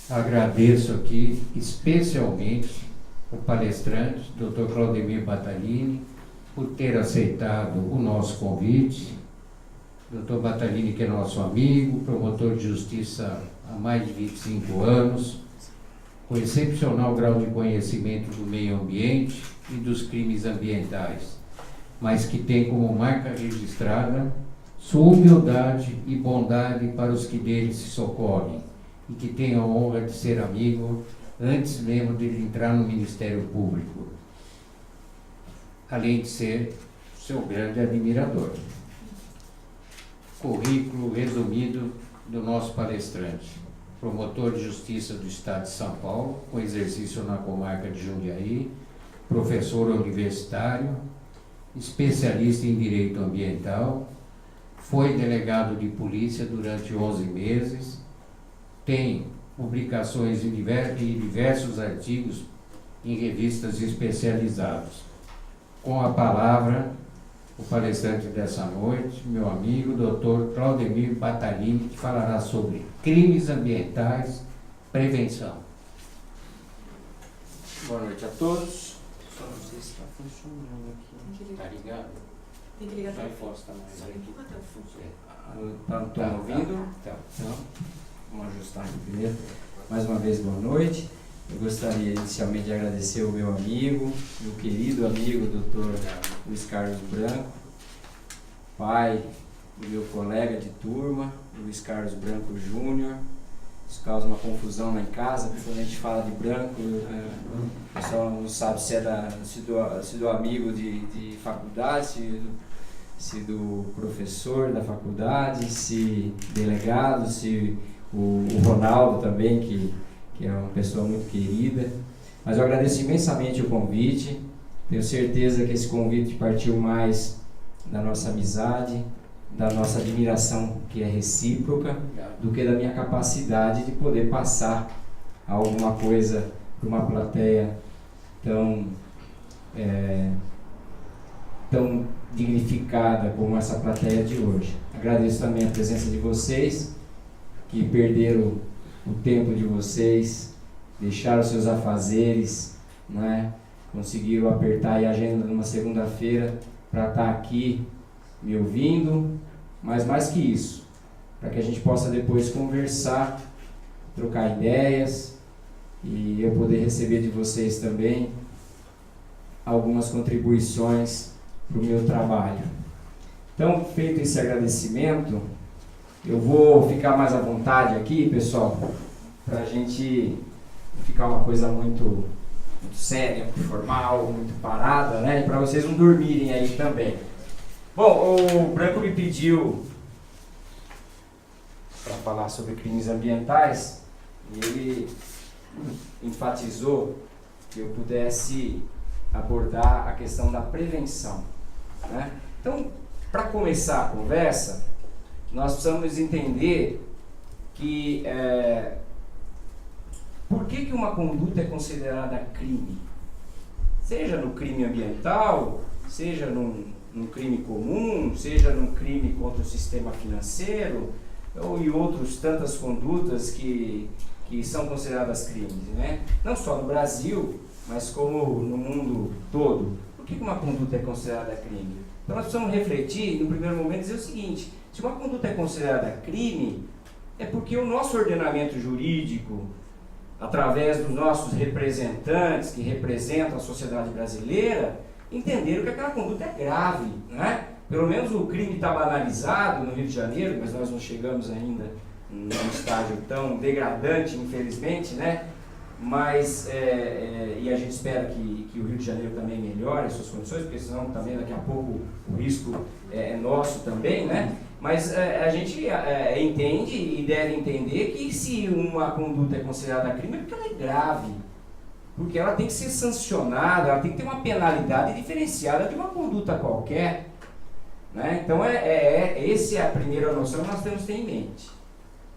Agradeço aqui especialmente o palestrante, Dr. Claudemir Battaglini, por ter aceitado o nosso convite. Dr. Battaglini, que é nosso amigo, promotor de justiça há mais de 25 anos, com excepcional grau de conhecimento do meio ambiente e dos crimes ambientais, mas que tem como marca registrada sua humildade e bondade para os que dele se socorrem, e que tem a honra de ser amigo antes mesmo de entrar no Ministério Público, além de ser seu grande admirador. Currículo resumido do nosso palestrante: promotor de justiça do Estado de São Paulo, com exercício na comarca de Jundiaí, professor universitário, especialista em direito ambiental, foi delegado de polícia durante 11 meses, tem publicações em diversos artigos em revistas especializadas. Com a palavra, o palestrante dessa noite, meu amigo, Dr. Claudemir Battaglini, que falará sobre crimes ambientais, prevenção. Boa noite a todos. Só não sei se está funcionando aqui. Está ligado? Tem que ligar Vai até força também. o Estão ouvindo? Então, vamos ajustar aqui primeiro. Mais uma vez, boa noite. Eu gostaria inicialmente de agradecer o meu amigo, meu querido amigo, Dr. Luiz Carlos Branco, pai do meu colega de turma, Luiz Carlos Branco Júnior. Isso causa uma confusão lá em casa, porque quando a gente fala de Branco, o pessoal não sabe se do amigo de faculdade, se do professor da faculdade, se delegado, se o Ronaldo também, que é uma pessoa muito querida. Mas eu agradeço imensamente o convite. Tenho certeza que esse convite partiu mais da nossa amizade, da nossa admiração, que é recíproca, do que da minha capacidade de poder passar alguma coisa para uma plateia tão dignificada como essa plateia de hoje. Agradeço também a presença de vocês, que perderam o tempo de vocês, deixaram seus afazeres, né? Conseguiram apertar a agenda numa segunda-feira para estar aqui me ouvindo, mas mais que isso, para que a gente possa depois conversar, trocar ideias e eu poder receber de vocês também algumas contribuições para o meu trabalho. Então, feito esse agradecimento, eu vou ficar mais à vontade aqui, pessoal, para a gente ficar uma coisa muito séria, muito formal, muito parada, né? E para vocês não dormirem aí também. Bom, o Branco me pediu para falar sobre crimes ambientais e ele enfatizou que eu pudesse abordar a questão da prevenção, né? Então, para começar a conversa, nós precisamos entender que por que uma conduta é considerada crime? Seja no crime ambiental, seja num crime comum, seja num crime contra o sistema financeiro, ou em outras tantas condutas que são consideradas crimes, né? Não só no Brasil, mas como no mundo todo. Por que uma conduta é considerada crime? Então nós precisamos refletir, no primeiro momento, dizer o seguinte: se uma conduta é considerada crime, é porque o nosso ordenamento jurídico, através dos nossos representantes que representam a sociedade brasileira, entenderam que aquela conduta é grave, né? Pelo menos o crime está banalizado no Rio de Janeiro, mas nós não chegamos ainda num estágio tão degradante, infelizmente, né? Mas, e a gente espera que o Rio de Janeiro também melhore as suas condições, porque senão também daqui a pouco o risco é nosso também, né? Mas a gente entende e deve entender que se uma conduta é considerada crime é porque ela é grave, porque ela tem que ser sancionada, ela tem que ter uma penalidade diferenciada de uma conduta qualquer, né? Então essa é a primeira noção que nós temos que ter em mente.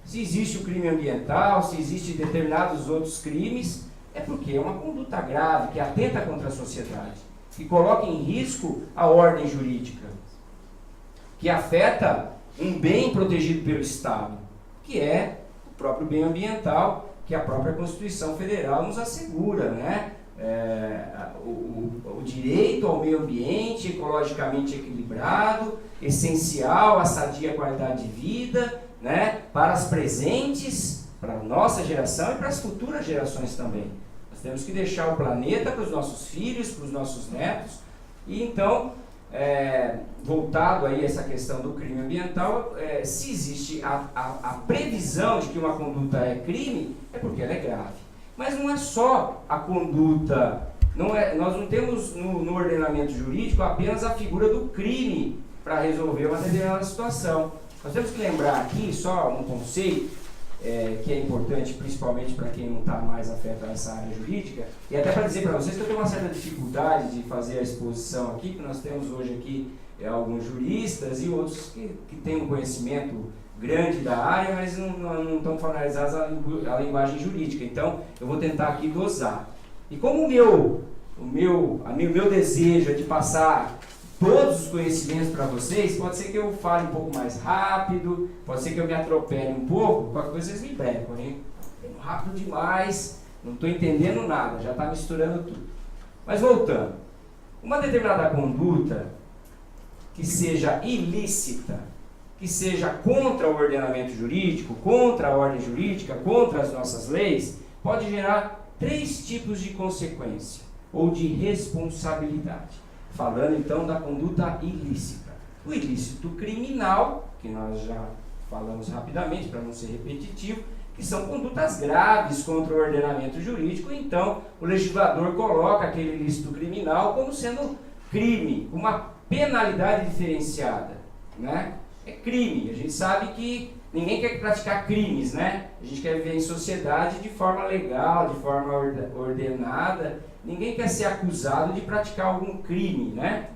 Se existe o crime ambiental, se existem determinados outros crimes, é porque é uma conduta grave, que atenta contra a sociedade, que coloca em risco a ordem jurídica, que afeta um bem protegido pelo Estado, que é o próprio bem ambiental, que a própria Constituição Federal nos assegura, né? O direito ao meio ambiente ecologicamente equilibrado, essencial à sadia qualidade de vida, né? Para as presentes, para a nossa geração e para as futuras gerações também. Nós temos que deixar o planeta para os nossos filhos, para os nossos netos. E então, voltado aí a essa questão do crime ambiental, se existe a previsão de que uma conduta é crime, é porque ela é grave. Mas não é só a conduta, nós não temos no ordenamento jurídico apenas a figura do crime para resolver uma determinada situação. Nós temos que lembrar aqui só um conceito que é importante, principalmente para quem não está mais afeto a essa área jurídica, e até para dizer para vocês que eu tenho uma certa dificuldade de fazer a exposição aqui, porque nós temos hoje aqui alguns juristas e outros que têm um conhecimento grande da área, mas não estão familiarizados à linguagem jurídica. Então, eu vou tentar aqui dosar. E como o meu desejo é de passar todos os conhecimentos para vocês, pode ser que eu fale um pouco mais rápido, pode ser que eu me atropele um pouco, qualquer coisa vocês me brecam, hein? Rápido demais, não estou entendendo nada, já está misturando tudo. Mas voltando, uma determinada conduta que seja ilícita, que seja contra o ordenamento jurídico, contra a ordem jurídica, contra as nossas leis, pode gerar 3 tipos de consequência ou de responsabilidade. Falando então da conduta ilícita. O ilícito criminal, que nós já falamos rapidamente para não ser repetitivo, que são condutas graves contra o ordenamento jurídico, então o legislador coloca aquele ilícito criminal como sendo crime, uma penalidade diferenciada, né? É crime, a gente sabe que ninguém quer praticar crimes, né? A gente quer viver em sociedade de forma legal, de forma ordenada, ninguém quer ser acusado de praticar algum crime, né?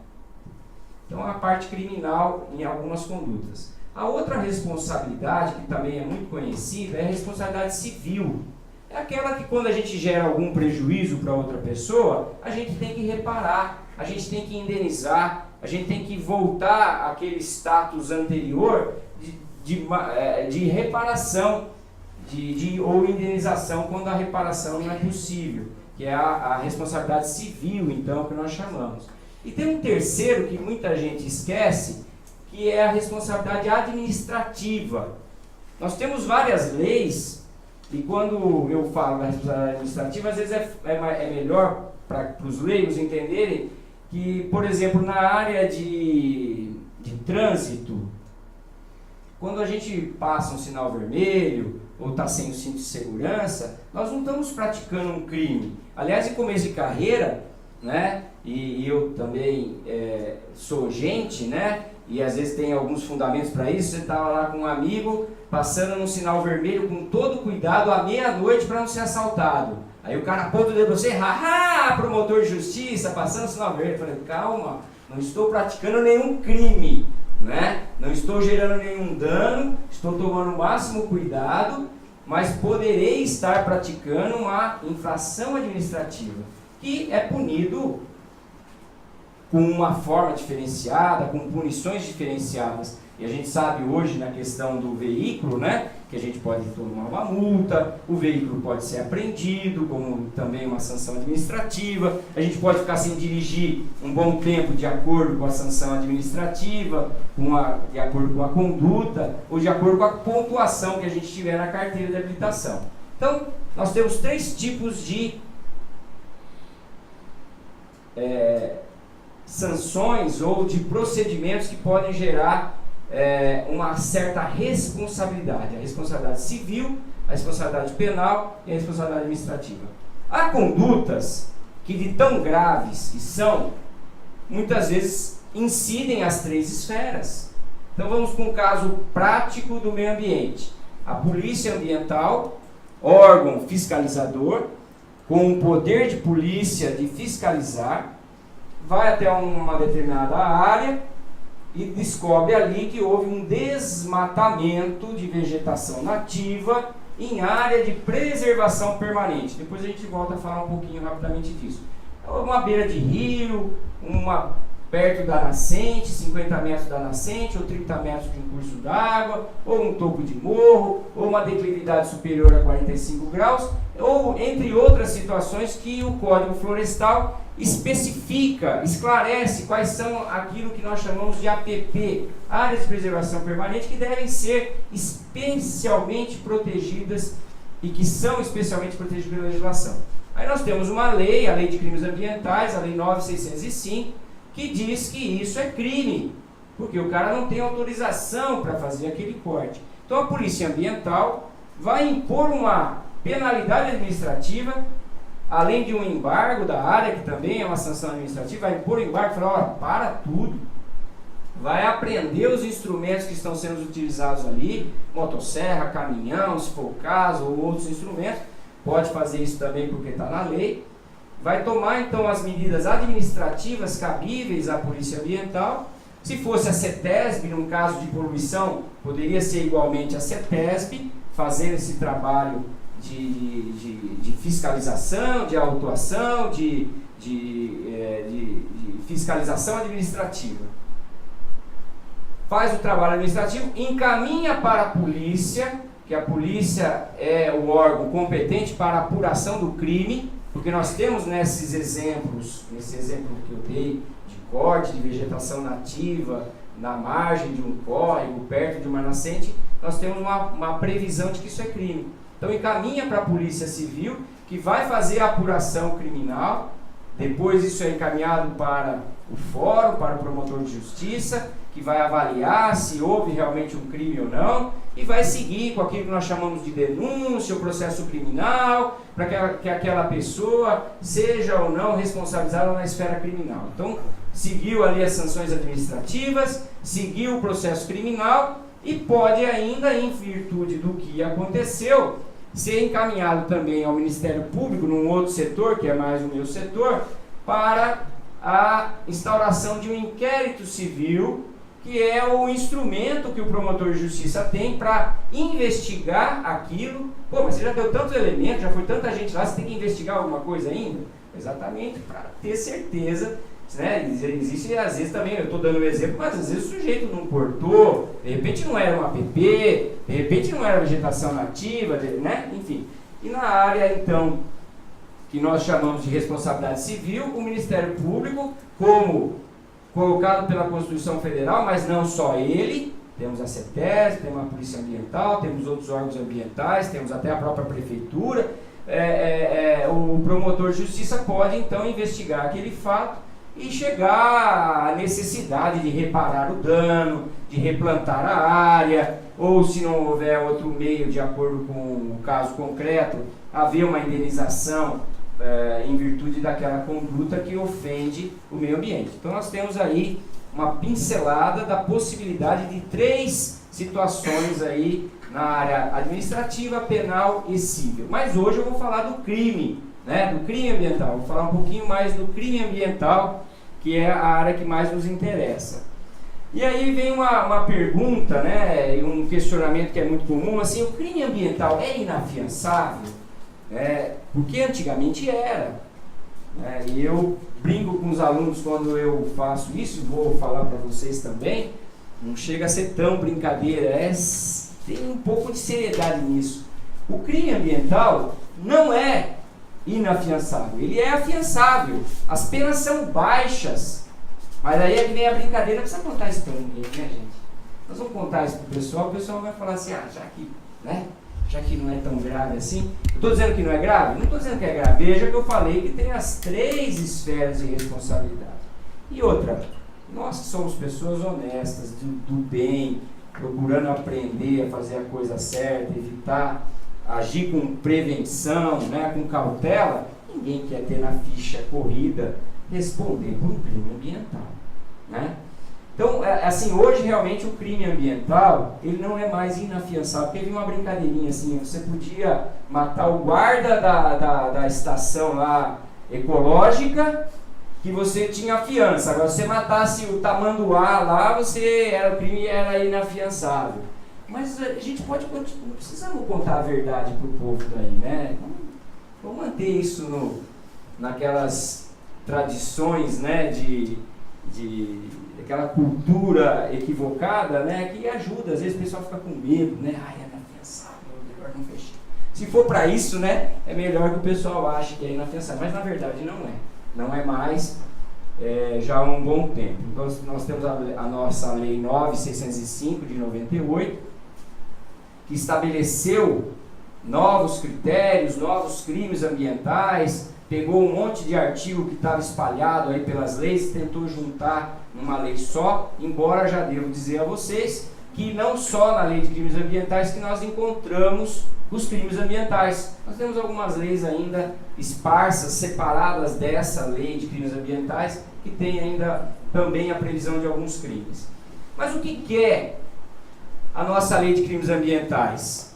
Então a parte criminal em algumas condutas. A outra responsabilidade, que também é muito conhecida, é a responsabilidade civil. É aquela que quando a gente gera algum prejuízo para outra pessoa, a gente tem que reparar, a gente tem que indenizar, a gente tem que voltar àquele status anterior de reparação ou indenização quando a reparação não é possível, que é a responsabilidade civil, então, que nós chamamos. E tem um terceiro que muita gente esquece, que é a responsabilidade administrativa. Nós temos várias leis, e quando eu falo da responsabilidade administrativa, às vezes é melhor para os leigos entenderem que, por exemplo, na área de trânsito, quando a gente passa um sinal vermelho ou está sem o cinto de segurança, nós não estamos praticando um crime. Aliás, em começo de carreira, né, e eu também sou gente, né, e às vezes tem alguns fundamentos para isso, você estava lá com um amigo, passando num sinal vermelho com todo cuidado à meia-noite para não ser assaltado. Aí o cara aponta o dedo para você, promotor de justiça, passando sinal verde. Eu falei, calma, não estou praticando nenhum crime, né? Não estou gerando nenhum dano, estou tomando o máximo cuidado, mas poderei estar praticando uma infração administrativa, que é punido com uma forma diferenciada, com punições diferenciadas. E a gente sabe hoje na questão do veículo, né, que a gente pode tomar uma multa, o veículo pode ser apreendido, como também uma sanção administrativa, a gente pode ficar sem dirigir um bom tempo de acordo com a sanção administrativa, de acordo com a conduta, ou de acordo com a pontuação que a gente tiver na carteira de habilitação. Então, nós temos 3 tipos de sanções ou de procedimentos que podem gerar uma certa responsabilidade, a responsabilidade civil, a responsabilidade penal e a responsabilidade administrativa. Há condutas que, de tão graves que são, muitas vezes incidem as 3 esferas. Então vamos para um caso prático do meio ambiente. A polícia ambiental, órgão fiscalizador, com o poder de polícia de fiscalizar, vai até uma determinada área e descobre ali que houve um desmatamento de vegetação nativa em área de preservação permanente. Depois a gente volta a falar um pouquinho rapidamente disso. Uma beira de rio, uma perto da nascente, 50 metros da nascente, ou 30 metros de um curso d'água, ou um topo de morro, ou uma declividade superior a 45 graus, ou entre outras situações que o Código Florestal especifica, esclarece quais são aquilo que nós chamamos de APP, áreas de preservação permanente, que devem ser especialmente protegidas e que são especialmente protegidas pela legislação. Aí nós temos uma lei, a Lei de Crimes Ambientais, a Lei 9.605, que diz que isso é crime, porque o cara não tem autorização para fazer aquele corte. Então a Polícia Ambiental vai impor uma penalidade administrativa, além de um embargo da área, que também é uma sanção administrativa, vai impor um embargo e falar, olha, para tudo, vai apreender os instrumentos que estão sendo utilizados ali, motosserra, caminhão, se for o caso, ou outros instrumentos, pode fazer isso também porque está na lei, vai tomar então as medidas administrativas cabíveis à Polícia Ambiental. Se fosse a CETESB, num caso de poluição, poderia ser igualmente a CETESB, fazer esse trabalho de fiscalização, de autuação, de fiscalização administrativa. Faz o trabalho administrativo, encaminha para a polícia, que a polícia é o órgão competente para a apuração do crime, porque nós temos nesses exemplos, nesse exemplo que eu dei, de corte de vegetação nativa, na margem de um córrego, perto de uma nascente, nós temos uma previsão de que isso é crime. Então encaminha para a Polícia Civil, que vai fazer a apuração criminal, depois isso é encaminhado para o fórum, para o promotor de justiça, que vai avaliar se houve realmente um crime ou não, e vai seguir com aquilo que nós chamamos de denúncia, o processo criminal, para que aquela pessoa seja ou não responsabilizada na esfera criminal. Então, seguiu ali as sanções administrativas, seguiu o processo criminal e pode ainda, em virtude do que aconteceu, ser encaminhado também ao Ministério Público, num outro setor, que é mais o meu setor, para a instauração de um inquérito civil, que é o instrumento que o promotor de justiça tem para investigar aquilo. Pô, mas você já deu tantos elementos, já foi tanta gente lá, você tem que investigar alguma coisa ainda? Exatamente, para ter certeza, né? Existe, às vezes também, eu estou dando um exemplo, mas às vezes o sujeito não cortou, de repente não era um APP, de repente não era vegetação nativa, né? Enfim. E na área, então, que nós chamamos de responsabilidade civil, o Ministério Público, como colocado pela Constituição Federal, mas não só ele, temos a CETESB, temos a Polícia Ambiental, temos outros órgãos ambientais, temos até a própria Prefeitura, o promotor de justiça pode então investigar aquele fato e chegar à necessidade de reparar o dano, de replantar a área, ou se não houver outro meio de acordo com o caso concreto, haver uma indenização em virtude daquela conduta que ofende o meio ambiente. Então nós temos aí uma pincelada da possibilidade de 3 situações aí na área administrativa, penal e civil. Mas hoje eu vou falar do crime, né, do crime ambiental. Vou falar um pouquinho mais do crime ambiental, que é a área que mais nos interessa. E aí vem uma pergunta, né, e um questionamento que é muito comum, assim, o crime ambiental é inafiançável? Porque antigamente era. E eu brinco com os alunos quando eu faço isso, vou falar para vocês também, não chega a ser tão brincadeira, tem um pouco de seriedade nisso. O crime ambiental não é inafiançável, ele é afiançável, as penas são baixas, mas aí é que vem a brincadeira, não precisa contar isso para ninguém, né, gente? Nós vamos contar isso para o pessoal vai falar assim, já que não é tão grave assim. Eu estou dizendo que não é grave? Não estou dizendo que é grave. Veja que eu falei que tem as 3 esferas de responsabilidade. E outra, nós somos pessoas honestas, do bem, procurando aprender a fazer a coisa certa, evitar, agir com prevenção, né, com cautela. Ninguém quer ter na ficha corrida responder por um crime ambiental, né? Então, assim, hoje realmente o crime ambiental, ele não é mais inafiançável, porque havia uma brincadeirinha assim, você podia matar o guarda da estação lá ecológica, que você tinha fiança. Agora, se você matasse o tamanduá lá, o crime era inafiançável. Mas a gente pode, não precisamos contar a verdade para o povo daí, né? Vamos manter isso naquelas tradições, né, de daquela cultura equivocada, né, que ajuda, às vezes o pessoal fica com medo, né, ai, é inafiançável, melhor não fechar. Se for para isso, né, é melhor que o pessoal ache que é inafiançável, mas na verdade não é mais, já há um bom tempo. Então nós temos a nossa Lei 9.605 de 98, que estabeleceu novos critérios, novos crimes ambientais, pegou um monte de artigo que estava espalhado aí pelas leis e tentou juntar numa lei só, embora já devo dizer a vocês que não só na lei de crimes ambientais que nós encontramos os crimes ambientais. Nós temos algumas leis ainda esparsas, separadas dessa lei de crimes ambientais, que tem ainda também a previsão de alguns crimes. Mas o que é a nossa lei de crimes ambientais?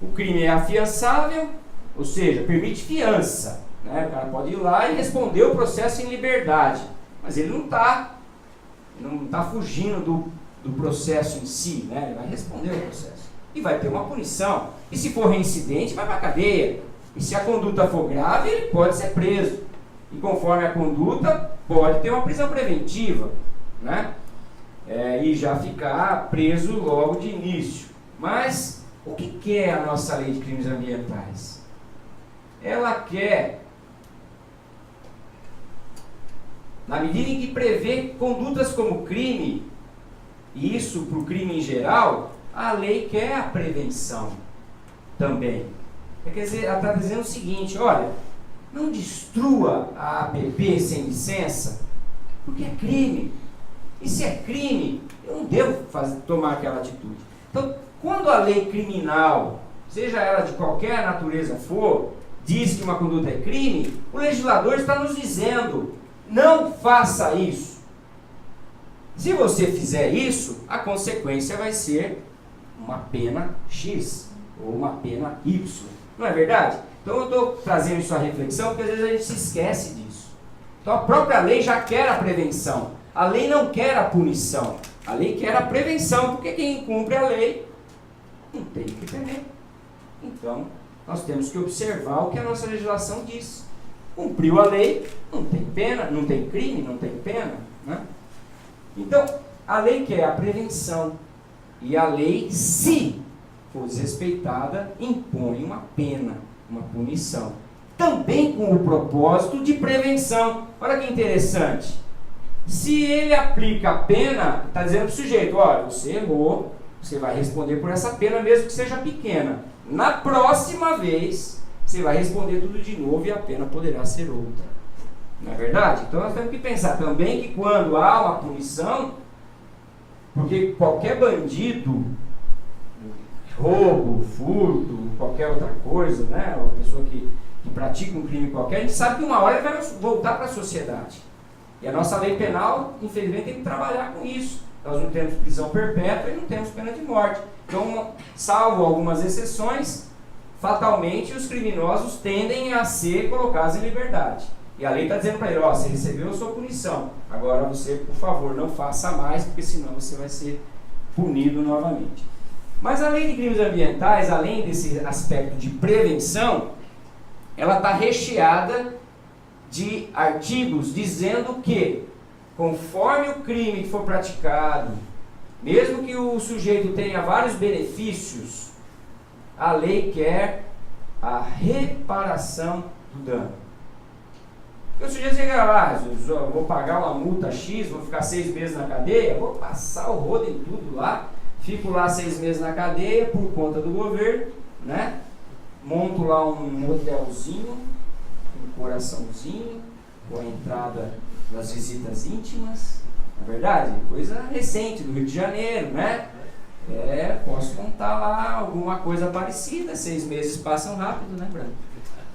O crime é afiançável, ou seja, permite fiança. Né? O cara pode ir lá e responder o processo em liberdade, mas ele não está fugindo do processo em si, né? Ele vai responder o processo e vai ter uma punição. E se for reincidente, vai para a cadeia. E se a conduta for grave, ele pode ser preso. E conforme a conduta, pode ter uma prisão preventiva, né? E já ficar preso logo de início. Mas o que é a nossa lei de crimes ambientais? Ela quer, na medida em que prevê condutas como crime, e isso para o crime em geral, a lei quer a prevenção também. Quer dizer, ela está dizendo o seguinte: olha, não destrua a APP sem licença, porque é crime. E se é crime, eu não devo tomar aquela atitude. Então, quando a lei criminal, seja ela de qualquer natureza for, diz que uma conduta é crime, o legislador está nos dizendo: não faça isso. Se você fizer isso, a consequência vai ser uma pena X ou uma pena Y. Não é verdade? Então eu estou trazendo isso à reflexão porque às vezes a gente se esquece disso. Então a própria lei já quer a prevenção. A lei não quer a punição. A lei quer a prevenção, porque quem cumpre a lei não tem que temer. Então nós temos que observar o que a nossa legislação diz. Cumpriu a lei, não tem pena, não tem crime, não tem pena, né? Então, a lei quer a prevenção. E a lei, se for desrespeitada, impõe uma pena, uma punição. Também com o propósito de prevenção. Olha que interessante. Se ele aplica a pena, está dizendo para o sujeito: olha, você errou, você vai responder por essa pena, mesmo que seja pequena. Na próxima vez, você vai responder tudo de novo e a pena poderá ser outra. Não é verdade? Então nós temos que pensar também que quando há uma punição, porque qualquer bandido, roubo, furto, qualquer outra coisa, né, uma pessoa que pratica um crime qualquer, a gente sabe que uma hora ele vai voltar para a sociedade. E a nossa lei penal, infelizmente, tem que trabalhar com isso. Nós não temos prisão perpétua e não temos pena de morte. Então, salvo algumas exceções, fatalmente os criminosos tendem a ser colocados em liberdade. E a lei está dizendo para ele: ó, você recebeu a sua punição, agora você, por favor, não faça mais, porque senão você vai ser punido novamente. Mas a lei de crimes ambientais, além desse aspecto de prevenção, ela está recheada de artigos dizendo que, conforme o crime que for praticado, mesmo que o sujeito tenha vários benefícios, a lei quer a reparação do dano. Porque o sujeito chega lá: eu vou pagar uma multa X, vou ficar 6 meses na cadeia, vou passar o rodo em tudo lá, fico lá 6 meses na cadeia por conta do governo, né? Monto lá um hotelzinho, um coraçãozinho, com a entrada das visitas íntimas, na verdade, coisa recente do Rio de Janeiro, né? Posso contar lá alguma coisa parecida. 6 meses passam rápido, né, Branco?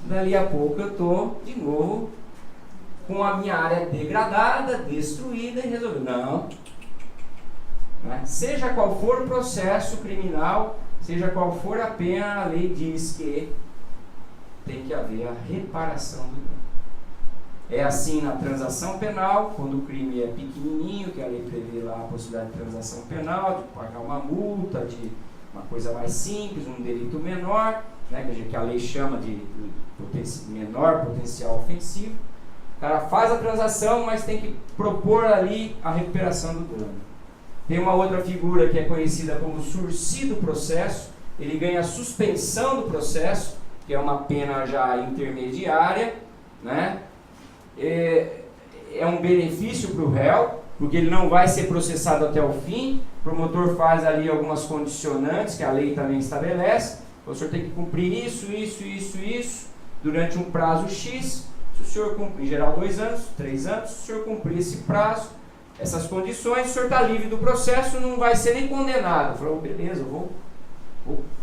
Dali a pouco eu estou de novo com a minha área degradada, destruída e resolvido. Não. Né? Seja qual for o processo criminal, seja qual for a pena, a lei diz que tem que haver a reparação do dano. É assim na transação penal, quando o crime é pequenininho, que a lei prevê lá a possibilidade de transação penal, de pagar uma multa, de uma coisa mais simples, um delito menor, né, que a lei chama de menor potencial ofensivo. O cara faz a transação, mas tem que propor ali a recuperação do dano. Tem uma outra figura que é conhecida como sursi do processo. Ele ganha suspensão do processo, que é uma pena já intermediária, né? É um benefício para o réu, porque ele não vai ser processado até o fim. O promotor faz ali algumas condicionantes que a lei também estabelece. O senhor tem que cumprir isso, durante um prazo X. Se o senhor cumprir, em geral 2 anos, 3 anos, se o senhor cumprir esse prazo, essas condições, o senhor está livre do processo, não vai ser nem condenado. Falou, beleza, eu vou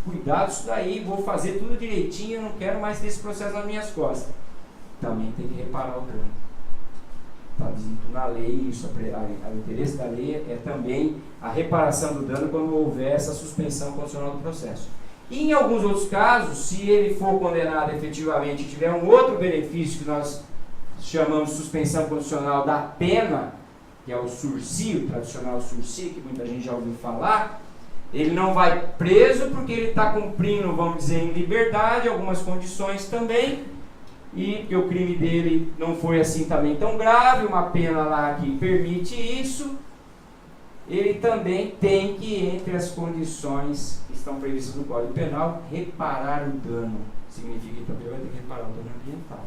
cuidar disso daí, vou fazer tudo direitinho, não quero mais ter esse processo nas minhas costas. Também tem que reparar o dano. Está dito na lei, isso, o interesse da lei é também a reparação do dano quando houver essa suspensão condicional do processo. E em alguns outros casos, se ele for condenado efetivamente e tiver um outro benefício que nós chamamos de suspensão condicional da pena, que é o sursi, o tradicional sursi, que muita gente já ouviu falar, ele não vai preso porque ele está cumprindo, vamos dizer, em liberdade, algumas condições também, e porque o crime dele não foi assim também tão grave, uma pena lá que permite isso, ele também tem que, entre as condições que estão previstas no Código Penal, reparar o dano. Significa que também vai ter que reparar o dano ambiental.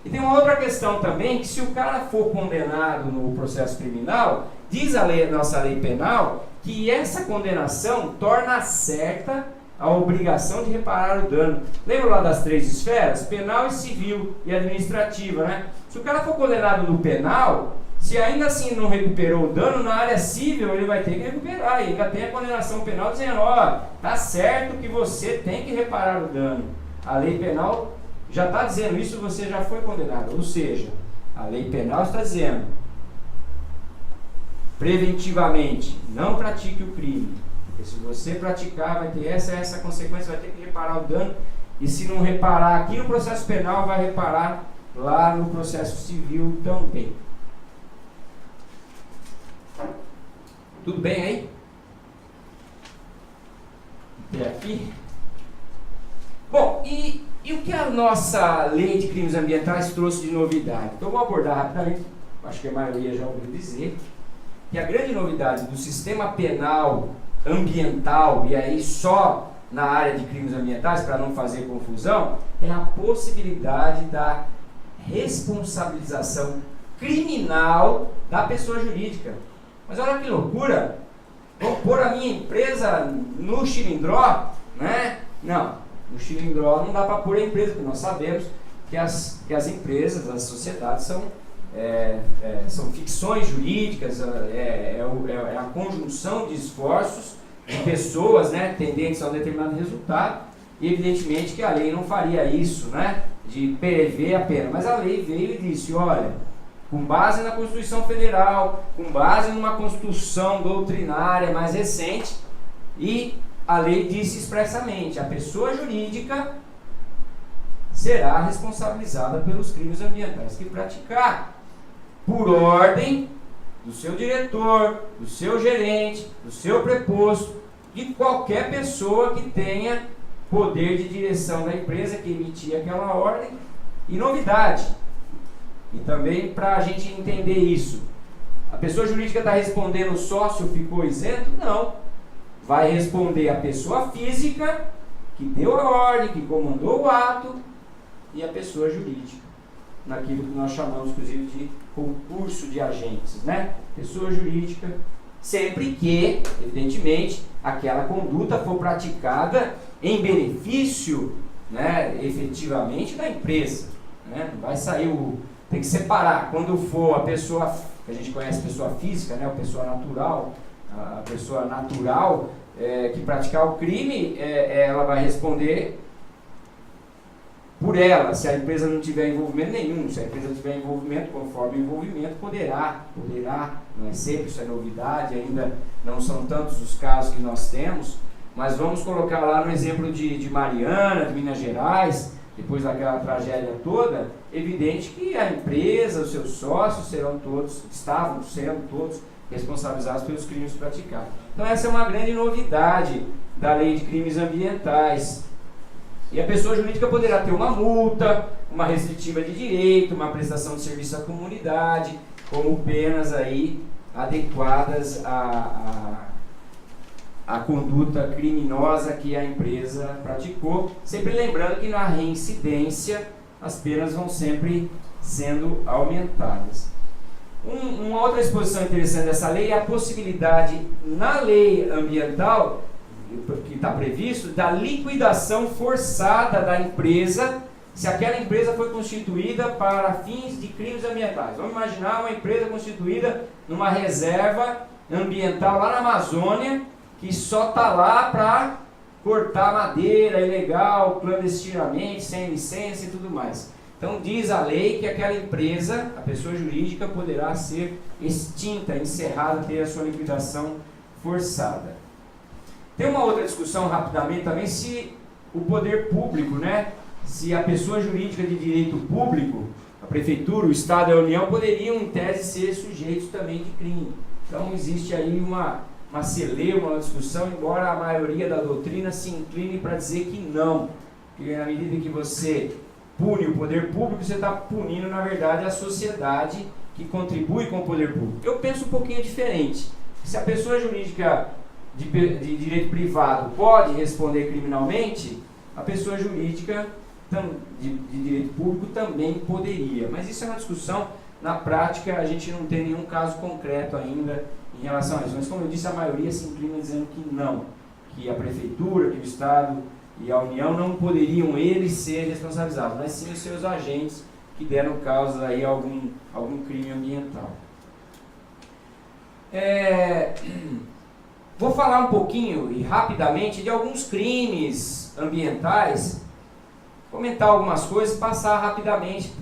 E tem uma outra questão também, que se o cara for condenado no processo criminal, diz a nossa lei penal, que essa condenação torna certa a obrigação de reparar o dano. Lembra lá das 3 esferas? Penal e civil e administrativa, né? Se o cara for condenado no penal, se ainda assim não recuperou o dano, na área civil ele vai ter que recuperar. E ainda tem a condenação penal dizendo, ó, tá certo que você tem que reparar o dano. A lei penal já está dizendo isso, você já foi condenado. Ou seja, a lei penal está dizendo, preventivamente, não pratique o crime. Porque se você praticar, vai ter essa consequência, vai ter que reparar o dano. E se não reparar aqui no processo penal, vai reparar lá no processo civil também. Tudo bem aí? Até aqui? Bom, e o que a nossa lei de crimes ambientais trouxe de novidade? Então, eu vou abordar rapidamente, acho que a maioria já ouviu dizer, que a grande novidade do sistema penal ambiental, e aí só na área de crimes ambientais, para não fazer confusão, é a possibilidade da responsabilização criminal da pessoa jurídica. Mas olha que loucura, vou pôr a minha empresa no xilindró, né? Não, no xilindró não dá para pôr a empresa, porque nós sabemos que as empresas, as sociedades são ficções jurídicas, é a conjunção de esforços de pessoas, né, tendentes a um determinado resultado, e evidentemente que a lei não faria isso, né, de prever a pena, mas a lei veio e disse, olha, com base na Constituição Federal, com base numa Constituição doutrinária mais recente, e a lei disse expressamente, a pessoa jurídica será responsabilizada pelos crimes ambientais que praticar, por ordem do seu diretor, do seu gerente, do seu preposto, de qualquer pessoa que tenha poder de direção da empresa que emitia aquela ordem. E novidade, e também para a gente entender isso, a pessoa jurídica está respondendo, o sócio ficou isento? Não, vai responder a pessoa física que deu a ordem, que comandou o ato, e a pessoa jurídica, naquilo que nós chamamos inclusive de concurso de agentes, né? Pessoa jurídica, sempre que, evidentemente, aquela conduta for praticada em benefício, né, efetivamente da empresa, né? Não vai sair tem que separar, quando for a pessoa, que a gente conhece pessoa física, né, a pessoa natural, que praticar o crime, ela vai responder por ela, se a empresa não tiver envolvimento nenhum. Se a empresa tiver envolvimento, conforme o envolvimento, poderá, não é sempre, isso é novidade, ainda não são tantos os casos que nós temos, mas vamos colocar lá no exemplo de Mariana, de Minas Gerais, depois daquela tragédia toda, evidente que a empresa, os seus sócios estavam sendo todos responsabilizados pelos crimes praticados. Então essa é uma grande novidade da lei de crimes ambientais. E a pessoa jurídica poderá ter uma multa, uma restritiva de direito, uma prestação de serviço à comunidade, como penas aí adequadas à conduta criminosa que a empresa praticou, sempre lembrando que na reincidência as penas vão sempre sendo aumentadas. Uma outra exposição interessante dessa lei é a possibilidade, na lei ambiental, que está previsto, da liquidação forçada da empresa, se aquela empresa foi constituída para fins de crimes ambientais. Vamos imaginar uma empresa constituída numa reserva ambiental lá na Amazônia, que só está lá para cortar madeira ilegal, clandestinamente, sem licença e tudo mais. Então diz a lei que aquela empresa, a pessoa jurídica, poderá ser extinta, encerrada, ter a sua liquidação forçada. Tem uma outra discussão rapidamente também, se o poder público, né, se a pessoa jurídica de direito público, a prefeitura, o Estado e a União, poderiam em tese ser sujeitos também de crime. Então existe aí uma celeuma, uma discussão, embora a maioria da doutrina se incline para dizer que não, que na medida que você pune o poder público, você está punindo, na verdade, a sociedade que contribui com o poder público. Eu penso um pouquinho diferente. Se a pessoa jurídica de direito privado pode responder criminalmente, a pessoa jurídica de direito público também poderia. Mas isso é uma discussão, na prática a gente não tem nenhum caso concreto ainda em relação a isso. Mas como eu disse, a maioria se inclina dizendo que não, que a prefeitura, que o Estado e a União não poderiam eles ser responsabilizados, mas sim os seus agentes que deram causa aí a algum crime ambiental. Vou falar um pouquinho e rapidamente de alguns crimes ambientais, comentar algumas coisas, passar rapidamente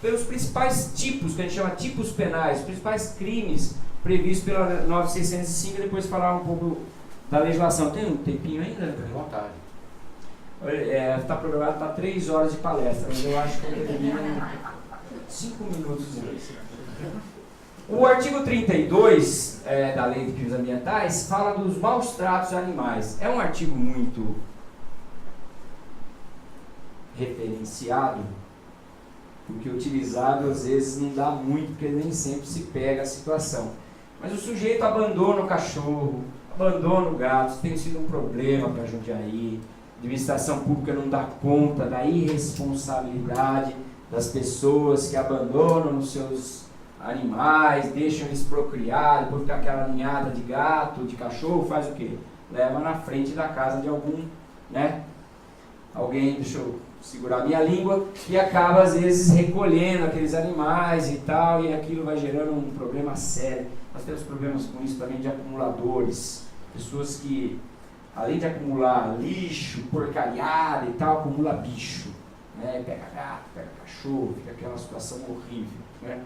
pelos principais tipos, que a gente chama tipos penais, os principais crimes previstos pela 9605, e depois falar um pouco da legislação. Tem um tempinho ainda? Tem vontade. Está programado para 3 horas de palestra, mas eu acho que eu deveria 5 minutos antes. O artigo 32 da Lei de Crimes Ambientais fala dos maus tratos a animais. É um artigo muito referenciado, porque utilizado às vezes não dá muito, porque nem sempre se pega a situação. Mas o sujeito abandona o cachorro, abandona o gato, isso tem sido um problema para Jundiaí. A administração pública não dá conta da irresponsabilidade das pessoas que abandonam os seus animais, deixam eles procriar, depois fica aquela ninhada de gato, de cachorro, faz o quê? Leva na frente da casa de algum, né? Alguém, deixa eu segurar minha língua, e acaba às vezes recolhendo aqueles animais e tal, e aquilo vai gerando um problema sério. Nós temos problemas com isso também de acumuladores, pessoas que, além de acumular lixo, porcariada e tal, acumula bicho, né? Pega gato, pega cachorro, fica aquela situação horrível, né?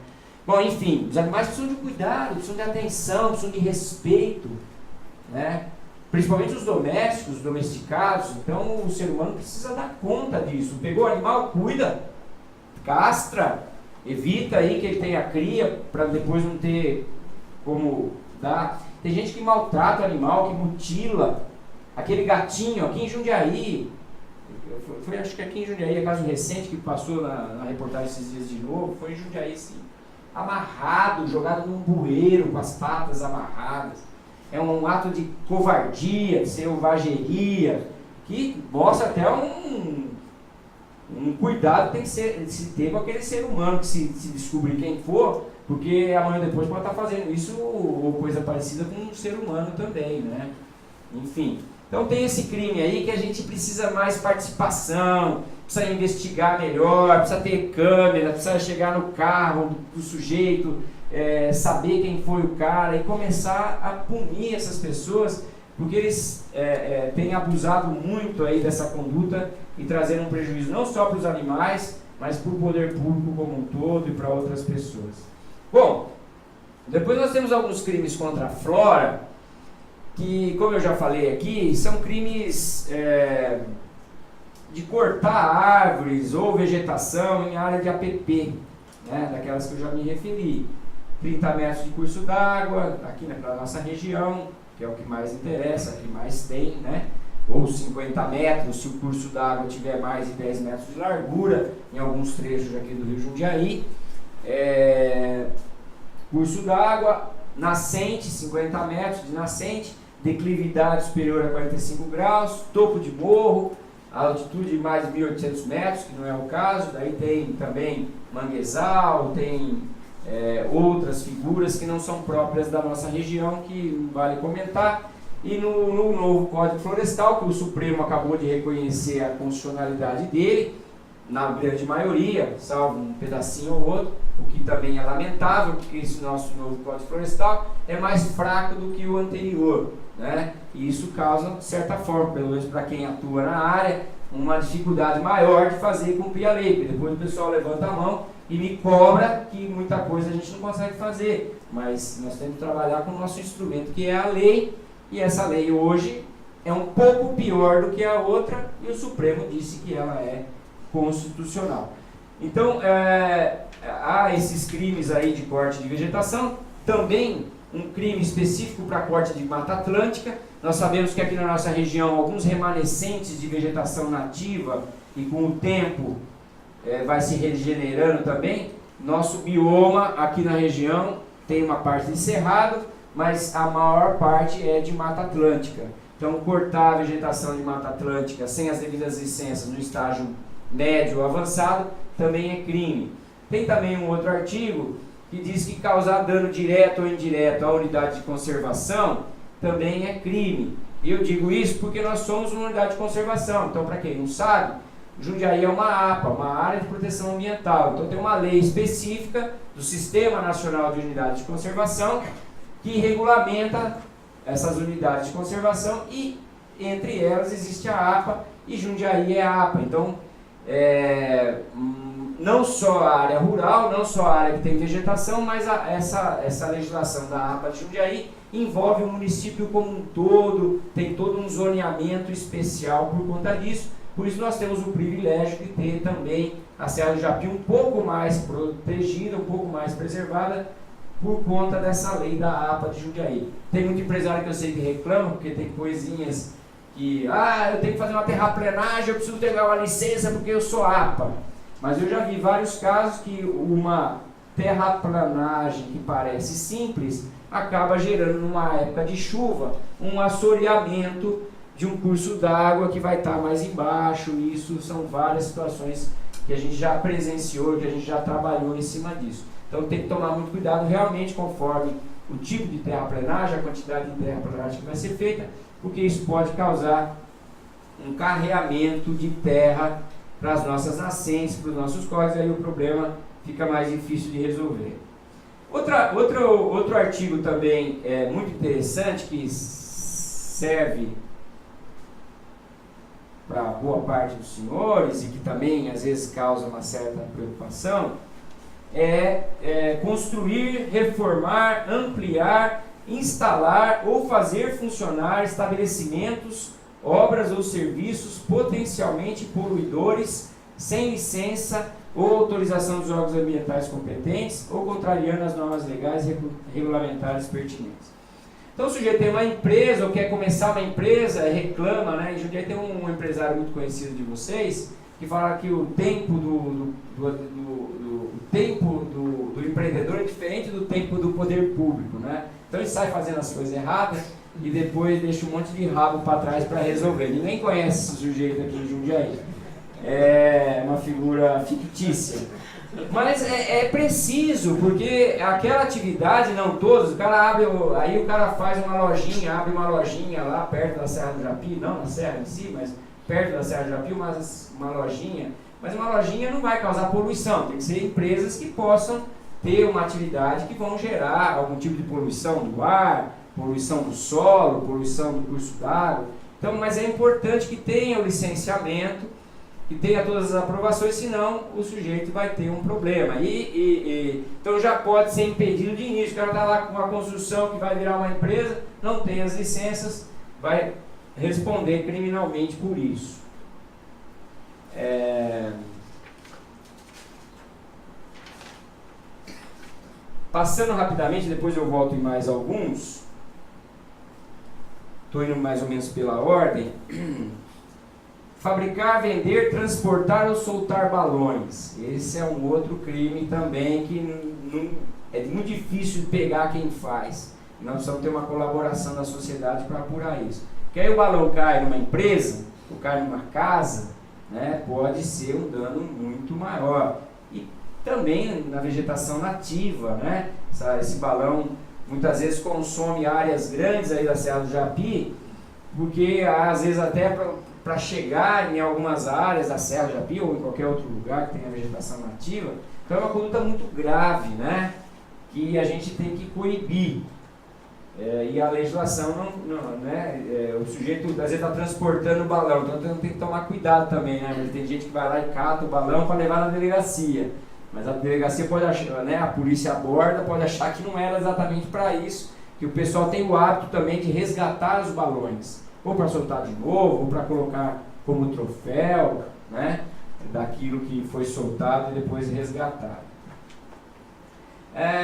Bom, enfim, os animais precisam de cuidado, precisam de atenção, precisam de respeito, né? Principalmente os domésticos, os domesticados. Então o ser humano precisa dar conta disso. Pegou o animal, cuida, castra, evita aí que ele tenha cria, para depois não ter como dar. Tem gente que maltrata o animal, que mutila. Aquele gatinho aqui em Jundiaí, foi acho que aqui em Jundiaí, é caso recente que passou na reportagem esses dias de novo, foi em Jundiaí sim, amarrado, jogado num bueiro com as patas amarradas. É um ato de covardia, de selvageria, que mostra até um cuidado que tem que se ter com aquele ser humano, que se descobrir quem for, porque amanhã depois pode estar fazendo isso ou coisa parecida com um ser humano também, né? Enfim, então tem esse crime aí que a gente precisa mais participação, precisa investigar melhor, precisa ter câmera, precisa chegar no carro do sujeito, saber quem foi o cara e começar a punir essas pessoas, porque eles têm abusado muito aí dessa conduta e trazendo um prejuízo não só para os animais, mas para o poder público como um todo e para outras pessoas. Bom, depois nós temos alguns crimes contra a flora, que, como eu já falei aqui, são crimes de cortar árvores ou vegetação em área de APP, né, daquelas que eu já me referi. 30 metros de curso d'água, aqui na nossa região, que é o que mais interessa, que mais tem, né? ou 50 metros, se o curso d'água tiver mais de 10 metros de largura, em alguns trechos aqui do Rio Jundiaí. Curso d'água, nascente, 50 metros de nascente, declividade superior a 45 graus, topo de morro, altitude de mais de 1.800 metros, que não é o caso. Daí tem também manguezal, tem outras figuras que não são próprias da nossa região, que vale comentar. E no novo Código Florestal, que o Supremo acabou de reconhecer a constitucionalidade dele, na grande maioria, salvo um pedacinho ou outro, o que também é lamentável, porque esse nosso novo Código Florestal é mais fraco do que o anterior, né? E isso causa, de certa forma, pelo menos para quem atua na área, uma dificuldade maior de fazer cumprir a lei, porque depois o pessoal levanta a mão e me cobra que muita coisa a gente não consegue fazer, mas nós temos que trabalhar com o nosso instrumento, que é a lei, e essa lei hoje é um pouco pior do que a outra, e o Supremo disse que ela é constitucional. Então, há esses crimes aí de corte de vegetação, também um crime específico para corte de Mata Atlântica. Nós sabemos que aqui na nossa região, alguns remanescentes de vegetação nativa, e com o tempo vai se regenerando também. Nosso bioma aqui na região tem uma parte de cerrado, mas a maior parte é de Mata Atlântica. Então, cortar a vegetação de Mata Atlântica sem as devidas licenças no estágio médio ou avançado também é crime. Tem também um outro artigo que diz que causar dano direto ou indireto à unidade de conservação também é crime. E eu digo isso porque nós somos uma unidade de conservação. Então, para quem não sabe, Jundiaí é uma APA, uma área de proteção ambiental. Então tem uma lei específica do Sistema Nacional de Unidades de Conservação que regulamenta essas unidades de conservação, e entre elas existe a APA, e Jundiaí é a APA. Então, não só a área rural, não só a área que tem vegetação, mas essa legislação da APA de Jundiaí envolve o município como um todo, tem todo um zoneamento especial por conta disso. Por isso nós temos o privilégio de ter também a Serra do Japi um pouco mais protegida, um pouco mais preservada, por conta dessa lei da APA de Jundiaí. Tem muito empresário que eu sei que reclama, porque tem coisinhas que, eu tenho que fazer uma terraplenagem, eu preciso pegar uma licença porque eu sou APA. Mas eu já vi vários casos que uma terraplanagem que parece simples acaba gerando, numa época de chuva, um assoreamento de um curso d'água que vai estar mais embaixo. E isso são várias situações que a gente já presenciou, que a gente já trabalhou em cima disso. Então tem que tomar muito cuidado, realmente, conforme o tipo de terraplenagem, a quantidade de terraplenagem que vai ser feita, porque isso pode causar um carreamento de terra para as nossas nascentes, para os nossos córregos, aí o problema fica mais difícil de resolver. Outro artigo também muito interessante, que serve para boa parte dos senhores e que também às vezes causa uma certa preocupação, construir, reformar, ampliar, instalar ou fazer funcionar estabelecimentos, obras ou serviços potencialmente poluidores sem licença ou autorização dos órgãos ambientais competentes ou contrariando as normas legais e regulamentares pertinentes. Então o sujeito tem uma empresa ou quer começar uma empresa, reclama, né? E Jundiaí tem um empresário muito conhecido de vocês que fala que o tempo do empreendedor é diferente do tempo do poder público, né? Então ele sai fazendo as coisas erradas e depois deixa um monte de rabo para trás para resolver. Ninguém conhece esse sujeito aqui em Jundiaí. É uma figura fictícia. Mas é preciso, porque aquela atividade, não todos, o cara abre, aí o cara faz uma lojinha, abre uma lojinha lá perto da Serra do Japi, não na Serra em si, mas perto da Serra do Japi, uma lojinha. Mas uma lojinha não vai causar poluição, tem que ser empresas que possam ter uma atividade que vão gerar algum tipo de poluição do ar, poluição do solo, poluição do curso d'água. Então, mas é importante que tenha o licenciamento, que tenha todas as aprovações, senão o sujeito vai ter um problema. Então já pode ser impedido de início. O cara está lá com uma construção que vai virar uma empresa, não tem as licenças, vai responder criminalmente por isso. Passando rapidamente, depois eu volto em mais alguns. estou indo mais ou menos pela ordem. Fabricar, vender, transportar ou soltar balões. Esse é um outro crime também que é muito difícil de pegar quem faz. Nós precisamos ter uma colaboração da sociedade para apurar isso. Porque aí o balão cai numa empresa, ou cai numa casa, né, pode ser um dano muito maior. E também na vegetação nativa, né? Esse balão muitas vezes consome áreas grandes aí da Serra do Japi, porque às vezes até para chegar em algumas áreas da Serra do Japi ou em qualquer outro lugar que tenha vegetação nativa, então é uma conduta muito grave, né? Que a gente tem que coibir. E a legislação o sujeito às vezes está transportando o balão, então tem que tomar cuidado também, né? Mas tem gente que vai lá e cata o balão para levar na delegacia, mas a delegacia pode achar, né? A polícia aborda, pode achar que não era exatamente para isso, que o pessoal tem o hábito também de resgatar os balões, ou para soltar de novo, ou para colocar como troféu, né? Daquilo que foi soltado e depois resgatado.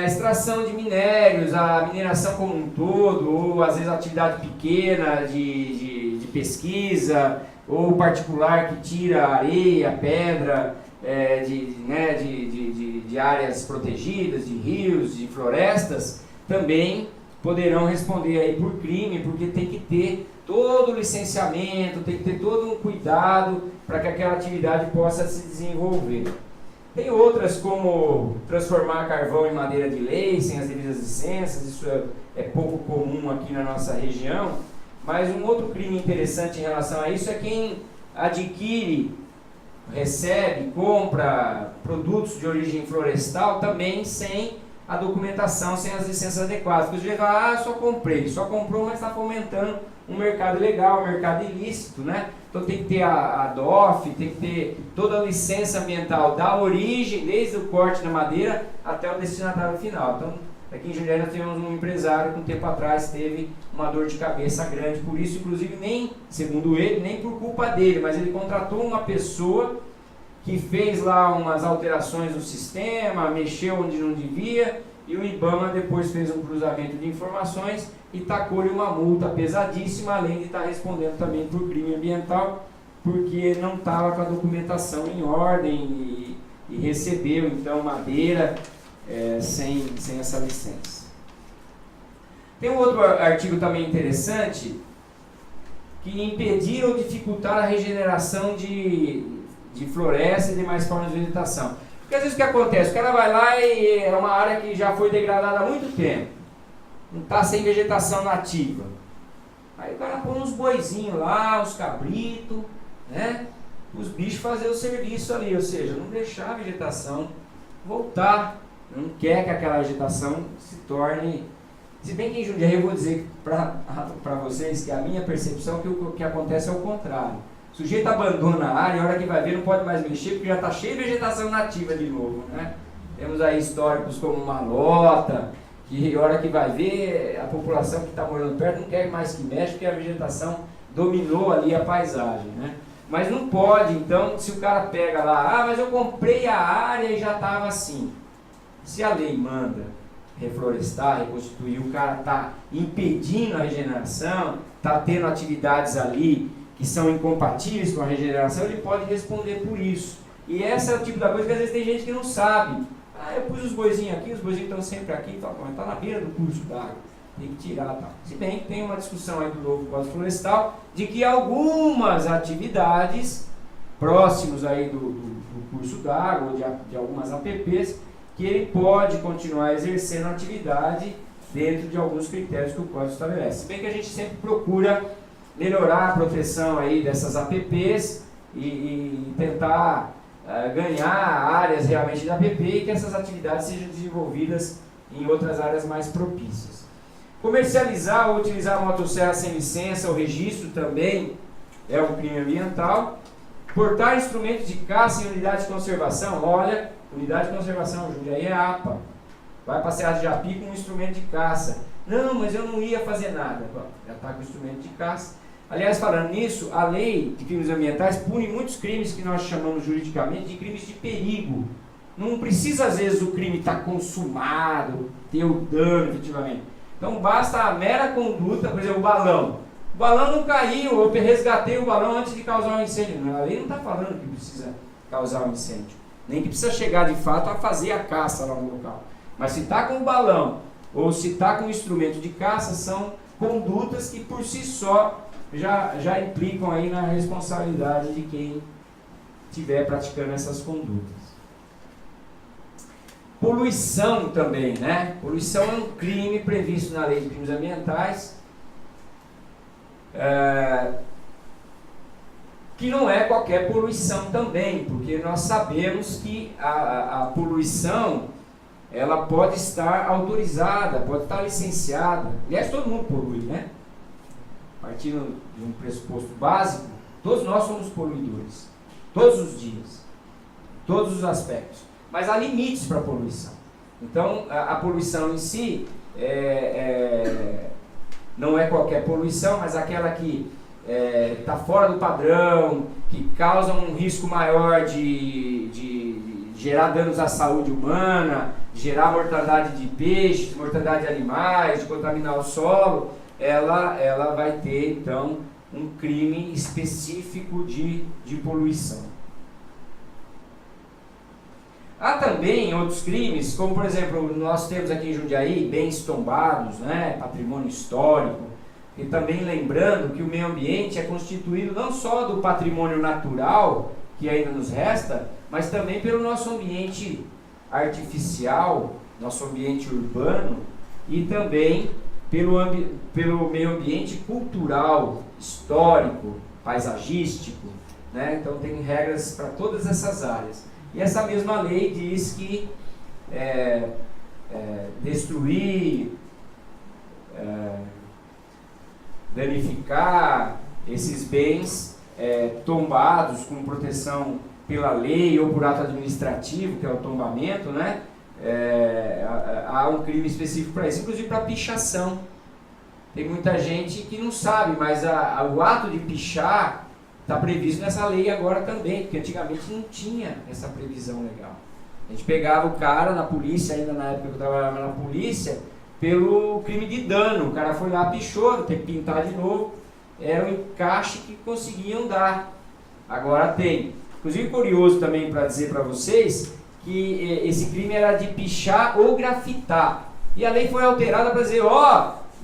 Extração de minérios, a mineração como um todo, ou às vezes atividade pequena de pesquisa, ou particular que tira areia, pedra de áreas protegidas, de rios, de florestas, também poderão responder aí por crime, porque tem que ter todo o licenciamento, tem que ter todo um cuidado para que aquela atividade possa se desenvolver. Tem outras como transformar carvão em madeira de lei, sem as devidas licenças, isso é pouco comum aqui na nossa região, mas um outro crime interessante em relação a isso é quem adquire, recebe, compra produtos de origem florestal também sem a documentação, sem as licenças adequadas. Porque o sujeito fala, só comprou, mas está fomentando um mercado ilegal, um mercado ilícito, né? Então tem que ter a DOF, tem que ter toda a licença ambiental da origem, desde o corte da madeira até o destinatário final. Então, aqui em Jundiaí nós temos um empresário que um tempo atrás teve uma dor de cabeça grande, por isso, inclusive, nem, segundo ele, nem por culpa dele, mas ele contratou uma pessoa que fez lá umas alterações no sistema, mexeu onde não devia, e o IBAMA depois fez um cruzamento de informações e tacou-lhe uma multa pesadíssima, além de estar respondendo também por crime ambiental, porque não estava com a documentação em ordem e recebeu então madeira sem essa licença. Tem um outro artigo também interessante, que impedir ou dificultar a regeneração de floresta e demais formas de vegetação. Porque às vezes o que acontece? O cara vai lá e é uma área que já foi degradada há muito tempo, não está sem vegetação nativa. Aí o cara põe uns boizinhos lá, uns cabritos, né? Os bichos fazer o serviço ali, ou seja, não deixar a vegetação voltar. Não quer que aquela vegetação se torne... Se bem que em Jundiaí eu vou dizer para vocês que a minha percepção é que o que acontece é o contrário. O sujeito abandona a área, a hora que vai ver não pode mais mexer, porque já está cheio de vegetação nativa de novo, né? Temos aí históricos como Malota, que a hora que vai ver, a população que está morando perto não quer mais que mexe, porque a vegetação dominou ali a paisagem, né? Mas não pode, então, se o cara pega lá, mas eu comprei a área e já estava assim. Se a lei manda reflorestar, reconstituir, o cara está impedindo a regeneração, está tendo atividades ali que são incompatíveis com a regeneração, ele pode responder por isso. E esse é o tipo da coisa que às vezes tem gente que não sabe. Eu pus os boizinhos aqui, os boizinhos estão sempre aqui, mas está na beira do curso d'água, tem que tirar tal. Se bem que tem uma discussão aí do novo Código Florestal, de que algumas atividades próximos aí do curso d'água, ou de algumas APPs, que ele pode continuar exercendo a atividade dentro de alguns critérios que o Código estabelece. Se bem que a gente sempre procura melhorar a proteção aí dessas APPs e tentar ganhar áreas realmente da APP e que essas atividades sejam desenvolvidas em outras áreas mais propícias. Comercializar ou utilizar a motosserra sem licença ou registro também é um crime ambiental. Portar instrumentos de caça em unidade de conservação, olha, unidade de conservação, Jundiaí é APA, vai para a Serra do Japi com um instrumento de caça. Não, mas eu não ia fazer nada. Bom, já está com o instrumento de caça. Aliás, falando nisso, a lei de crimes ambientais pune muitos crimes que nós chamamos juridicamente de crimes de perigo. Não precisa, às vezes, o crime estar consumado, ter o dano, efetivamente. Então, basta a mera conduta, por exemplo, o balão. O balão não caiu, eu resgatei o balão antes de causar um incêndio. Não, a lei não está falando que precisa causar um incêndio, nem que precisa chegar de fato a fazer a caça lá no local. Mas se está com o balão, ou se está com o instrumento de caça, são condutas que por si só já implicam aí na responsabilidade de quem estiver praticando essas condutas. Poluição também, né? Poluição é um crime previsto na Lei de Crimes Ambientais, que não é qualquer poluição também, porque nós sabemos que a poluição ela pode estar autorizada, pode estar licenciada. Aliás, todo mundo polui, né? Partindo de um pressuposto básico, todos nós somos poluidores, todos os dias, todos os aspectos. Mas há limites para a poluição. Então, a poluição em si não é qualquer poluição, mas aquela que está fora do padrão, que causa um risco maior de gerar danos à saúde humana, de gerar mortandade de peixes, mortandade de animais, de contaminar o solo, ela vai ter, então, um crime específico de poluição. Há também outros crimes, como por exemplo, nós temos aqui em Jundiaí bens tombados, né, patrimônio histórico, e também lembrando que o meio ambiente é constituído não só do patrimônio natural, que ainda nos resta, mas também pelo nosso ambiente artificial, nosso ambiente urbano, e também pelo meio ambiente cultural, histórico, paisagístico, né? Então tem regras para todas essas áreas. E essa mesma lei diz que destruir, danificar esses bens tombados com proteção pela lei ou por ato administrativo, que é o tombamento, né? Há um crime específico para isso, inclusive para pichação. Tem muita gente que não sabe, mas o ato de pichar está previsto nessa lei agora também, porque antigamente não tinha essa previsão legal. A gente pegava o cara na polícia, ainda na época que eu trabalhava na polícia, pelo crime de dano. O cara foi lá, pichou, tem que pintar de novo. Era um encaixe que conseguiam dar. Agora tem. Inclusive curioso também para dizer para vocês que esse crime era de pichar ou grafitar. E a lei foi alterada para dizer,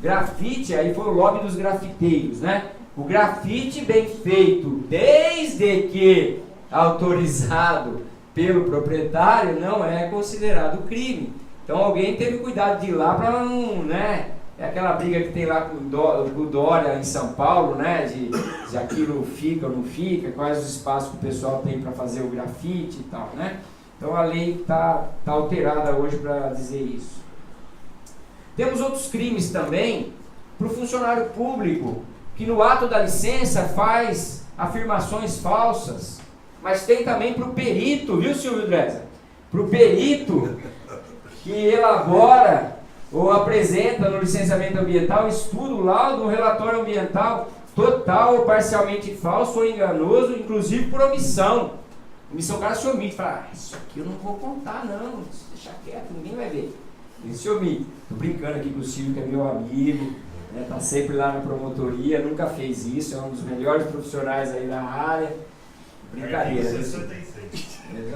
grafite, aí foi o lobby dos grafiteiros, né? O grafite bem feito, desde que autorizado pelo proprietário, não é considerado crime. Então alguém teve cuidado de ir lá para não, né? É aquela briga que tem lá com o Dória em São Paulo, né? De aquilo fica ou não fica, quais os espaços que o pessoal tem para fazer o grafite e tal, né? Então a lei está alterada hoje para dizer isso. Temos outros crimes também para o funcionário público, que no ato da licença faz afirmações falsas, mas tem também para o perito, viu, Silvio Dresser? Para o perito que elabora ou apresenta no licenciamento ambiental estudo, laudo, relatório ambiental total ou parcialmente falso ou enganoso, inclusive por omissão. Omissão, o cara se omite, fala, isso aqui eu não vou contar não, deixa quieto, ninguém vai ver. Ele se omite. Estou brincando aqui com o Silvio, que é meu amigo, está sempre lá na promotoria, nunca fez isso, é um dos melhores profissionais aí da área. Brincadeira.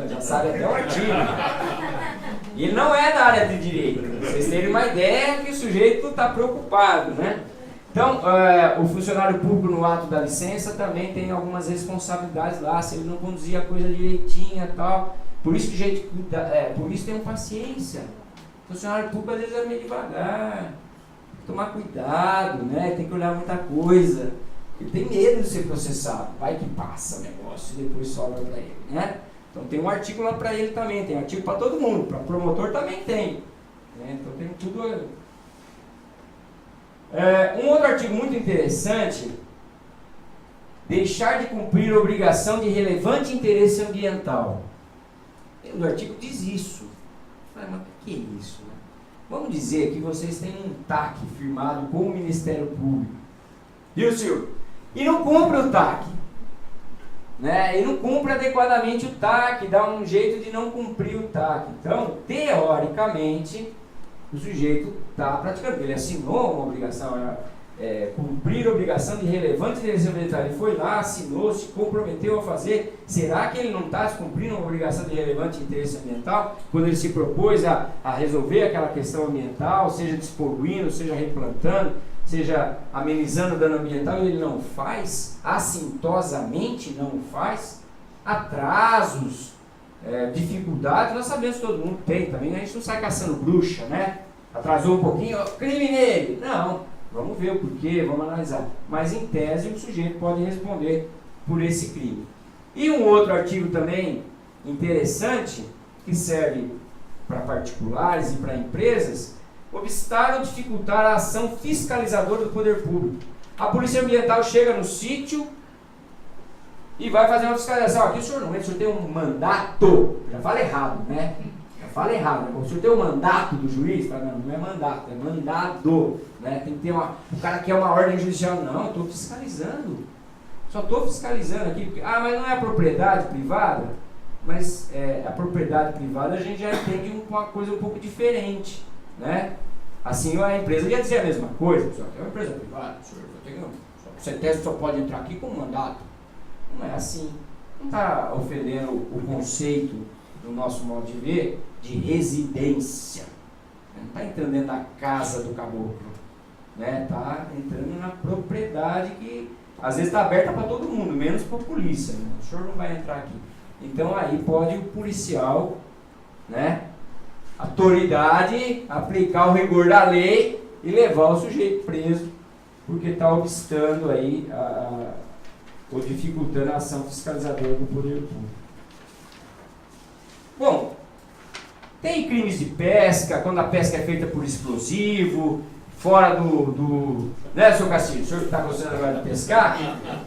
Já sabe até o artigo. E ele não é da área de direito. Vocês terem uma ideia que o sujeito está preocupado, né? Então, o funcionário público no ato da licença também tem algumas responsabilidades lá, se ele não conduzir a coisa direitinha e tal. Por isso que gente, por isso tenham paciência. O funcionário público às vezes é meio devagar. Tomar cuidado, né? Tem que olhar muita coisa. Ele tem medo de ser processado. Vai que passa o negócio e depois sobra para ele, né? Então tem um artigo lá para ele também, tem artigo para todo mundo, para promotor também tem. Né? Então tem tudo. Um outro artigo muito interessante, deixar de cumprir a obrigação de relevante interesse ambiental. O artigo diz isso. Mas o que é isso? Né? Vamos dizer que vocês têm um TAC firmado com o Ministério Público. Viu, Silvio? E não cumpre o TAC. Né? E não cumpre adequadamente o TAC, dá um jeito de não cumprir o TAC. Então, teoricamente, o sujeito está praticando, ele assinou uma obrigação, cumprir a obrigação de relevante interesse ambiental. Ele foi lá, assinou, se comprometeu a fazer. Será que ele não está cumprindo uma obrigação de relevante interesse ambiental quando ele se propôs a resolver aquela questão ambiental, seja despoluindo, seja replantando, seja amenizando o dano ambiental, e ele não faz, assintosamente não faz? Atrasos, dificuldades, nós sabemos que todo mundo tem também, a gente não sai caçando bruxa, né? Atrasou um pouquinho, crime nele. Não, vamos ver o porquê, vamos analisar. Mas em tese o sujeito pode responder por esse crime. E um outro artigo também interessante, que serve para particulares e para empresas, obstar ou dificultar a ação fiscalizadora do poder público. A polícia ambiental chega no sítio e vai fazer uma fiscalização. Aqui o senhor não entra, o senhor tem um mandato. Já fala errado, né? Fala errado, né? O senhor tem um mandato do juiz? Fala, não é mandato, é mandado, né? Tem que ter o cara quer uma ordem judicial. Não, eu estou fiscalizando. Só estou fiscalizando aqui. Porque, mas não é a propriedade privada? Mas a propriedade privada a gente já entende uma coisa um pouco diferente, né? Assim a empresa ia dizer a mesma coisa. Só que é uma empresa privada, o CETESB só pode entrar aqui com mandato. Não é assim. Não está ofendendo o conceito do nosso modo de ver de residência. Não está entrando dentro da casa do caboclo, né? Está entrando na propriedade que às vezes está aberta para todo mundo, menos para a polícia, né? O senhor não vai entrar aqui. Então aí pode o policial, né, autoridade, aplicar o rigor da lei e levar o sujeito preso porque está obstando aí ou dificultando a ação fiscalizadora do poder público. Bom, tem crimes de pesca, quando a pesca é feita por explosivo, fora do né, seu Castilho, o senhor que está gostando agora de pescar,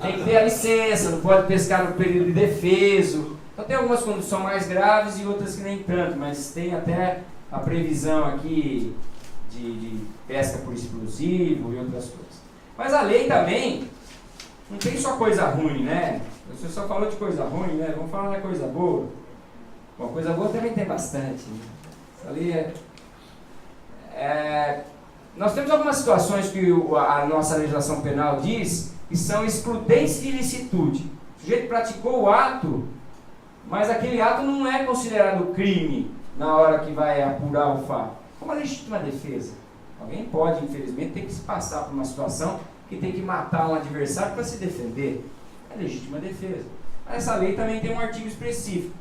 tem que ter a licença, não pode pescar no período de defeso. Então tem algumas condições mais graves e outras que nem tanto, mas tem até a previsão aqui de pesca por explosivo e outras coisas. Mas a lei também não tem só coisa ruim, né? Você só falou de coisa ruim, né? Vamos falar da coisa boa. Bom, coisa boa também tem bastante. Né? Ali nós temos algumas situações que a nossa legislação penal diz que são excludentes de ilicitude. O sujeito praticou o ato, mas aquele ato não é considerado crime na hora que vai apurar o fato. Como a legítima defesa. Alguém pode, infelizmente, ter que se passar por uma situação que tem que matar um adversário para se defender. É legítima defesa. Essa lei também tem um artigo específico.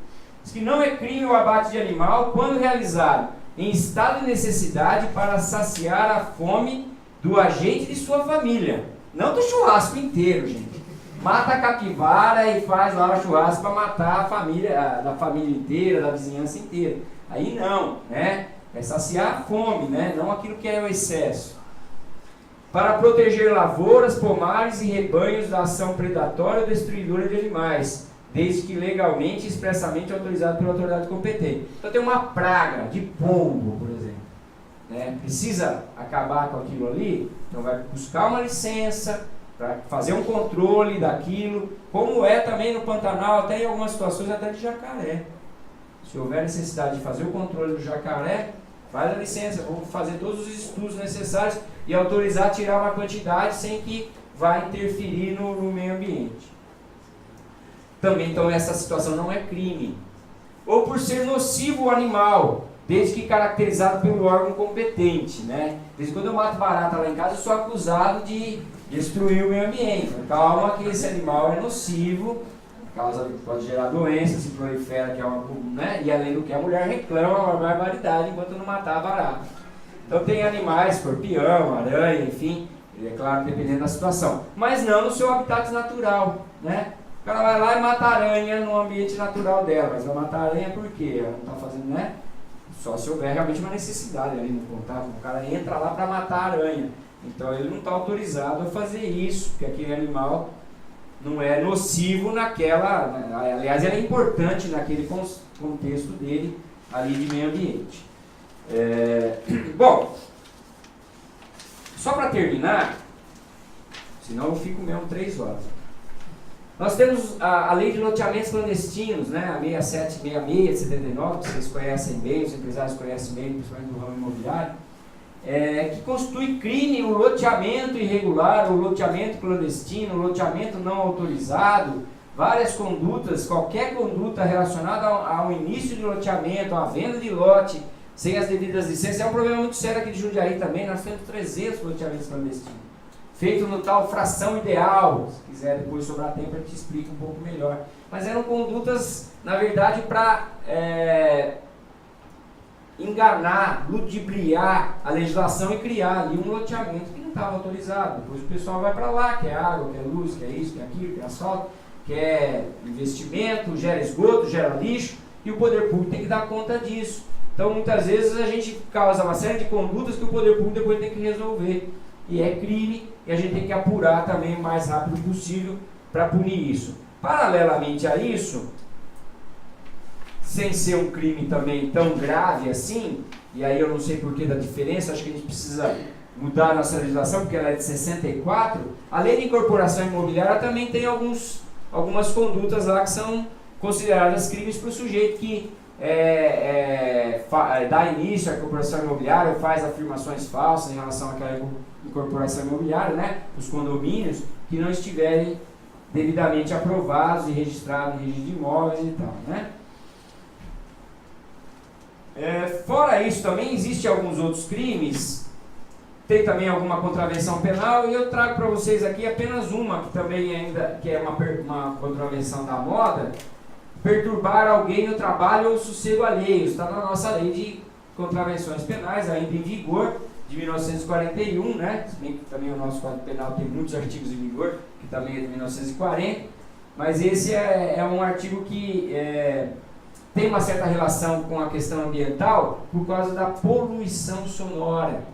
Diz que não é crime o abate de animal quando realizado em estado de necessidade para saciar a fome do agente de sua família. Não do churrasco inteiro, gente. Mata a capivara e faz lá o churrasco para matar a família, da família inteira, da vizinhança inteira. Aí não, né? É saciar a fome, né? Não aquilo que é o excesso. Para proteger lavouras, pomares e rebanhos da ação predatória ou destruidora de animais, desde que legalmente e expressamente autorizado pela autoridade competente. Então tem uma praga de pombo, por exemplo, né? Precisa acabar com aquilo ali, então vai buscar uma licença para fazer um controle daquilo, como é também no Pantanal, até em algumas situações até de jacaré. Se houver necessidade de fazer o controle do jacaré, faz a licença, vamos fazer todos os estudos necessários e autorizar a tirar uma quantidade sem que vá interferir no meio ambiente. Também, então, essa situação não é crime. Ou por ser nocivo o animal, desde que caracterizado pelo órgão competente, né? Desde quando eu mato barata lá em casa, eu sou acusado de destruir o meio ambiente. Calma que esse animal é nocivo, pode gerar doença, se prolifera, que é uma, né? E além do que a mulher reclama uma barbaridade enquanto não matar a barata. Então tem animais, escorpião, aranha, enfim, é claro, dependendo da situação. Mas não no seu habitat natural, né? O cara vai lá e mata a aranha no ambiente natural dela, mas vai matar a aranha por quê? Ela não está fazendo, né? Só se houver realmente uma necessidade ali no contato. O cara entra lá para matar a aranha. Então ele não está autorizado a fazer isso, porque aquele animal não é nocivo naquela... Aliás, ele é importante naquele contexto dele ali de meio ambiente. Bom, só para terminar, senão eu fico mesmo 3 horas. Nós temos a lei de loteamentos clandestinos, né? A 6766 de 79, que vocês conhecem bem, os empresários conhecem bem, principalmente do ramo imobiliário. que constitui crime o loteamento irregular, o loteamento clandestino, o loteamento não autorizado, várias condutas, qualquer conduta relacionada ao início de loteamento, à venda de lote, sem as devidas licenças. É um problema muito sério aqui de Jundiaí também. Nós temos 300 loteamentos clandestinos, feito no tal fração ideal. Se quiser depois sobrar tempo, eu te explico um pouco melhor. Mas eram condutas, na verdade, para enganar, ludibriar a legislação e criar ali um loteamento que não estava autorizado. Depois o pessoal vai para lá, quer água, quer luz, quer isso, quer aquilo, quer asfalto, quer investimento, gera esgoto, gera lixo, e o poder público tem que dar conta disso. Então, muitas vezes a gente causa uma série de condutas que o poder público depois tem que resolver. E é crime, e a gente tem que apurar também o mais rápido possível para punir isso. Paralelamente a isso, sem ser um crime também tão grave assim, e aí eu não sei porquê da diferença, acho que a gente precisa mudar a nossa legislação, porque ela é de 64, a lei de incorporação imobiliária também tem algumas condutas lá que são consideradas crimes para o sujeito que dá início à incorporação imobiliária ou faz afirmações falsas em relação àquela incorporação imobiliária, né? Os condomínios que não estiverem devidamente aprovados e registrados em registro de imóveis e tal, né? Fora isso também existem alguns outros crimes, tem também alguma contravenção penal, e eu trago para vocês aqui apenas uma que também ainda que é uma contravenção da moda: perturbar alguém no trabalho ou sossego alheio. Está na nossa lei de contravenções penais, ainda em vigor, de 1941, né? Se bem que também o nosso Código Penal tem muitos artigos em vigor, que também é de 1940, mas esse é um artigo que tem uma certa relação com a questão ambiental por causa da poluição sonora.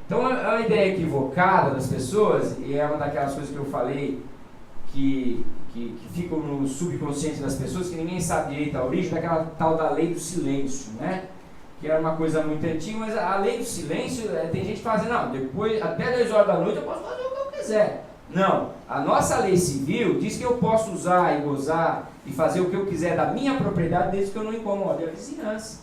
Então, é uma ideia equivocada das pessoas, e é uma daquelas coisas que eu falei que ficam no subconsciente das pessoas, que ninguém sabe direito a origem, daquela tal da lei do silêncio, né? Que era uma coisa muito antiga, mas a lei do silêncio, tem gente que fala assim, não, depois, até 10 horas da noite eu posso fazer o que eu quiser. Não, a nossa lei civil diz que eu posso usar e gozar e fazer o que eu quiser da minha propriedade, desde que eu não incomode a vizinhança.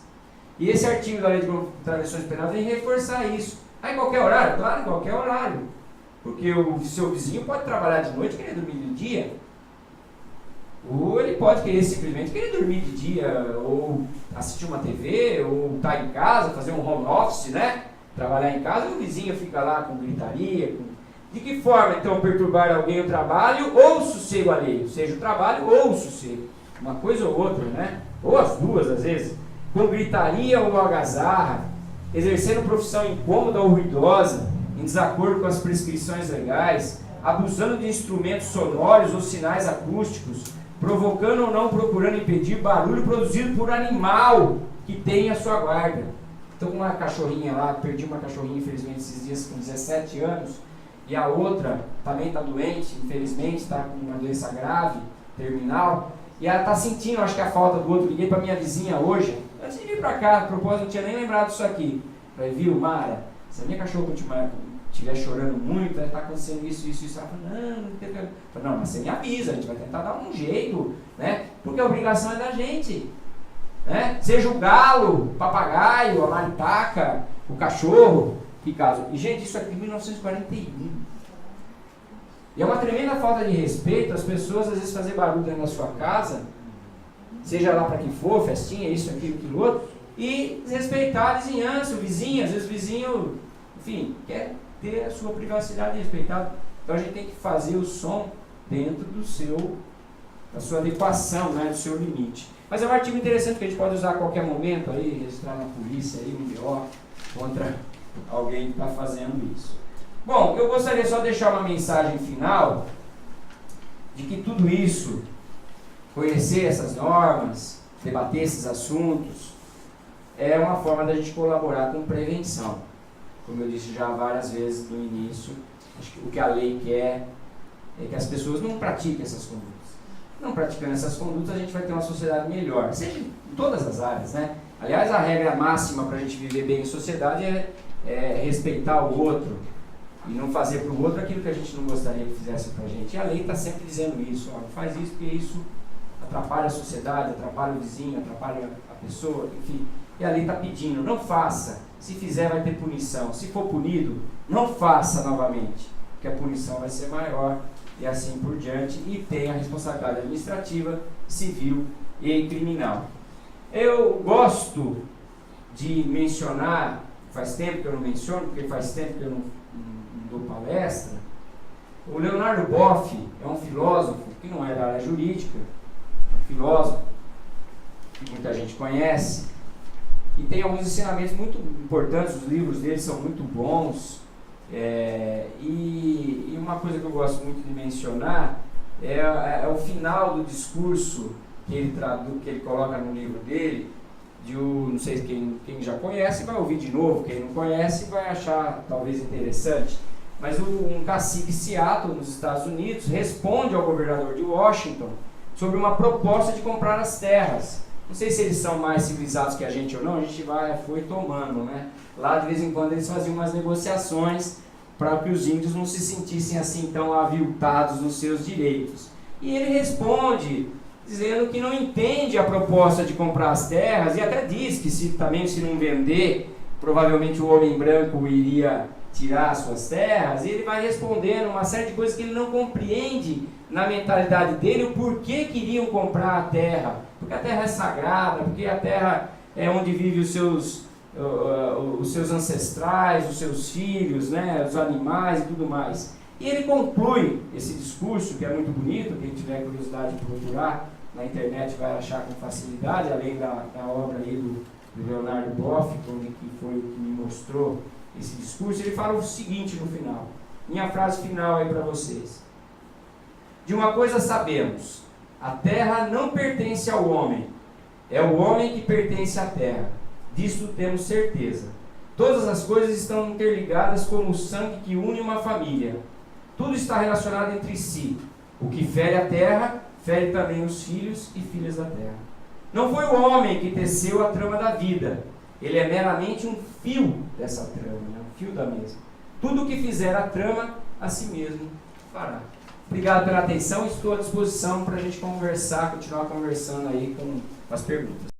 E esse artigo da lei de contravenções penais vem reforçar isso. Em qualquer horário? Claro, em qualquer horário. Porque o seu vizinho pode trabalhar de noite e querer dormir de dia. Ou ele pode simplesmente querer dormir de dia, ou assistir uma TV, ou estar em casa, fazer um home office, né? Trabalhar em casa, e o vizinho fica lá com gritaria. De que forma, então, perturbar alguém o trabalho ou o sossego alheio? Seja o trabalho ou o sossego. Uma coisa ou outra, né? Ou as duas, às vezes. Com gritaria ou algazarra, exercendo profissão incômoda ou ruidosa, em desacordo com as prescrições legais, abusando de instrumentos sonoros ou sinais acústicos, provocando ou não procurando impedir barulho produzido por animal que tem a sua guarda. Então, uma cachorrinha lá, perdi uma cachorrinha, infelizmente, esses dias com 17 anos, e a outra também está doente, infelizmente, está com uma doença grave, terminal, e ela está sentindo, acho que a falta do outro. Liguei para minha vizinha hoje, antes de vir para cá, a propósito, não tinha nem lembrado disso aqui. Falei, viu, Mara, se a minha cachorra estiver chorando muito, está acontecendo isso. Ela falou, não tem problema. Eu falei, não, mas você me avisa, a gente vai tentar dar um jeito, né? Porque a obrigação é da gente, né? Seja o galo, o papagaio, a maritaca, o cachorro, que caso. E, gente, isso aqui é de 1941. E é uma tremenda falta de respeito as pessoas, às vezes, fazer barulho dentro da sua casa, seja lá para que for, festinha, isso, aquilo, outro, e respeitar a vizinhança, o vizinho. Às vezes o vizinho, enfim, quer ter a sua privacidade respeitada. Então a gente tem que fazer o som dentro da sua adequação, né, do seu limite. Mas é um artigo interessante que a gente pode usar a qualquer momento, aí, registrar na polícia, aí, um BO contra alguém que está fazendo isso. Bom, eu gostaria só de deixar uma mensagem final de que tudo isso, conhecer essas normas, debater esses assuntos, é uma forma da gente colaborar com prevenção. Como eu disse já várias vezes no início, acho que o que a lei quer é que as pessoas não pratiquem essas condutas. Não praticando essas condutas, a gente vai ter uma sociedade melhor, seja em todas as áreas, né? Aliás, a regra máxima para a gente viver bem em sociedade é respeitar o outro e não fazer para o outro aquilo que a gente não gostaria que fizesse para a gente. E a lei está sempre dizendo isso, ó, faz isso porque isso atrapalha a sociedade, atrapalha o vizinho, atrapalha a pessoa, enfim. E a lei está pedindo, não faça. Se fizer, vai ter punição. Se for punido, não faça novamente, porque a punição vai ser maior e assim por diante. E tem a responsabilidade administrativa, civil e criminal. Eu gosto de mencionar, faz tempo que eu não menciono, porque faz tempo que eu não dou palestra. O Leonardo Boff é um filósofo que não é da área jurídica, é um filósofo que muita gente conhece, e tem alguns ensinamentos muito importantes, os livros dele são muito bons, e uma coisa que eu gosto muito de mencionar é o final do discurso que ele coloca no livro dele, não sei quem já conhece vai ouvir de novo, quem não conhece vai achar talvez interessante, mas um cacique Seattle, nos Estados Unidos, responde ao governador de Washington sobre uma proposta de comprar as terras. Não sei se eles são mais civilizados que a gente ou não, a gente foi tomando, né? Lá de vez em quando eles faziam umas negociações para que os índios não se sentissem assim tão aviltados nos seus direitos. E ele responde dizendo que não entende a proposta de comprar as terras, e até diz que se não vender, provavelmente o homem branco iria tirar as suas terras, e ele vai respondendo uma série de coisas que ele não compreende na mentalidade dele, o porquê queriam comprar a terra, porque a terra é sagrada, porque a terra é onde vivem os seus ancestrais, os seus filhos, né, os animais e tudo mais. E ele conclui esse discurso, que é muito bonito, quem tiver curiosidade de procurar na internet vai achar com facilidade, além da obra aí do Leonardo Boff, que foi o que me mostrou esse discurso. Ele fala o seguinte no final, minha frase final aí para vocês: de uma coisa sabemos, a terra não pertence ao homem, é o homem que pertence à terra, disto temos certeza. Todas as coisas estão interligadas como o sangue que une uma família, tudo está relacionado entre si, o que fere a terra, fere também os filhos e filhas da terra. Não foi o homem que teceu a trama da vida, ele é meramente um fio dessa trama, né? Um fio da mesma. Tudo o que fizer a trama, a si mesmo fará. Obrigado pela atenção, estou à disposição para a gente conversar, continuar conversando aí com as perguntas.